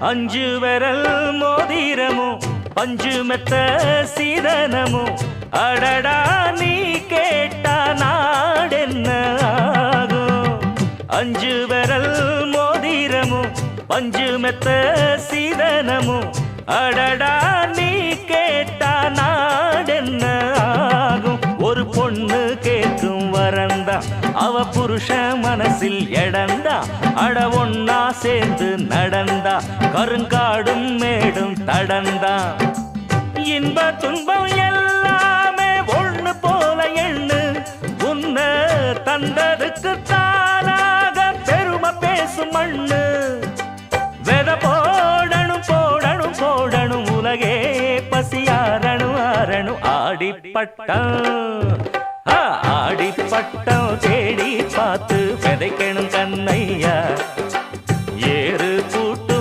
அஞ்சு விரல் மோதிரமும் பஞ்சு மெத்த சீதனமும் அடடா நீ கேட்டா நாடென்ன ஆகும். அஞ்சு விரல் மோதிரமும் பஞ்சு மெத்த சீதனமும் அடடா நீ கேட்டா நாடென்ன ஆகும். ஒரு பொண்ணு கேட்கும் வரந்தா அவ புருஷ மனசில் எடந்தா அட ஒன்னா சேர்ந்து நடந்தா கருங்காடும் மேடும் தடந்தா. இன்ப துன்பம் எல்லாமே ஒண்ணு போல எண்ணு உன்ன தந்ததுக்கு தானாக பெருமை பேசும் மண்ணு. வெத போடணும் போடணும் போடணும் உலகே பசியாரணும் ஆரணும் ஆடிப்பட்டம் ஆடிப்பட்டம் தேடி பார்த்து விதைக்கணும் கண்ணையா.